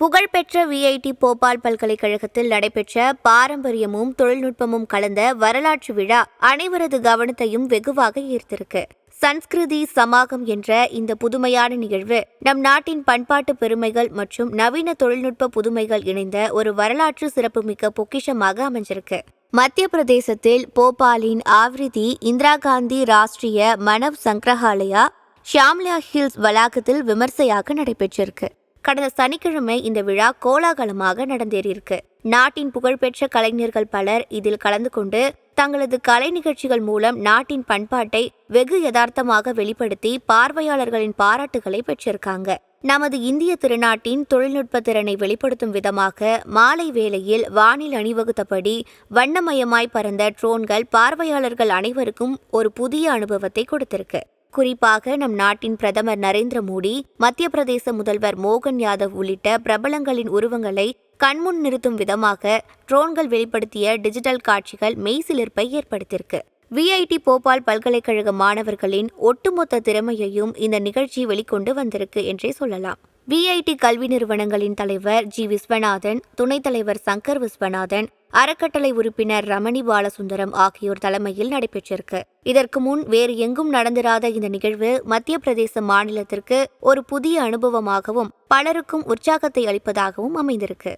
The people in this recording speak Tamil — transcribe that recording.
புகழ்பெற்ற விஐடி போபால் பல்கலைக்கழகத்தில் நடைபெற்ற பாரம்பரியமும் தொழில்நுட்பமும் கலந்த வரலாற்று விழா அனைவரது கவனத்தையும் வெகுவாக ஈர்த்திருக்கு. சன்ஸ்கிருதி சமாகம் என்ற இந்த புதுமையான நிகழ்வு நம் நாட்டின் பண்பாட்டு பெருமைகள் மற்றும் நவீன தொழில்நுட்ப புதுமைகள் இணைந்த ஒரு வரலாற்று சிறப்புமிக்க பொக்கிஷமாக அமைஞ்சிருக்கு. மத்திய பிரதேசத்தில் போபாலின் ஆவ்ரிதி இந்திரா காந்தி ராஷ்டிரிய மனவ் சங்கிரஹாலயா ஷாம்லா ஹில்ஸ் வளாகத்தில் விமர்சையாக நடைபெற்றிருக்கு. கடந்த சனிக்கிழமை இந்த விழா கோலாகலமாக நடந்தேறியிருக்கு. நாட்டின் புகழ்பெற்ற கலைஞர்கள் பலர் இதில் கலந்து கொண்டு தங்களது கலை நிகழ்ச்சிகள் மூலம் நாட்டின் பண்பாட்டை வெகு யதார்த்தமாக வெளிப்படுத்தி பார்வையாளர்களின் பாராட்டுகளை பெற்றிருக்காங்க. நமது இந்திய திருநாட்டின் தொழில்நுட்ப திறனை வெளிப்படுத்தும் விதமாக மாலை வேளையில் வானில் அணிவகுத்தபடி வண்ணமயமாய் பறந்த ட்ரோன்கள் பார்வையாளர்கள் அனைவருக்கும் ஒரு புதிய அனுபவத்தை கொடுத்திருக்கு. குறிப்பாக நம் நாட்டின் பிரதமர் நரேந்திர மோடி, மத்திய பிரதேச முதல்வர் மோகன் யாதவ் உள்ளிட்ட பிரபலங்களின் உருவங்களை கண்முன் நிறுத்தும் விதமாக ட்ரோன்கள் வெளிப்படுத்திய டிஜிட்டல் காட்சிகள் மெய்சிலிர்ப்பை ஏற்படுத்தியிருக்கு. விஐடி போபால் பல்கலைக்கழக மாணவர்களின் ஒட்டுமொத்த திறமையையும் இந்த நிகழ்ச்சி வெளிக்கொண்டு வந்திருக்கு என்றே சொல்லலாம். விஐடி கல்வி நிறுவனங்களின் தலைவர் ஜி விஸ்வநாதன், துணைத் தலைவர் சங்கர் விஸ்வநாதன், அறக்கட்டளை உறுப்பினர் ரமணி பாலசுந்தரம் ஆகியோர் தலைமையில் நடைபெற்றிருக்கு. இதற்கு முன் வேறு எங்கும் நடந்திராத இந்த நிகழ்வு மத்திய பிரதேச மாநிலத்திற்கு ஒரு புதிய அனுபவமாகவும் பலருக்கும் உற்சாகத்தை அளிப்பதாகவும் அமைந்திருக்கு.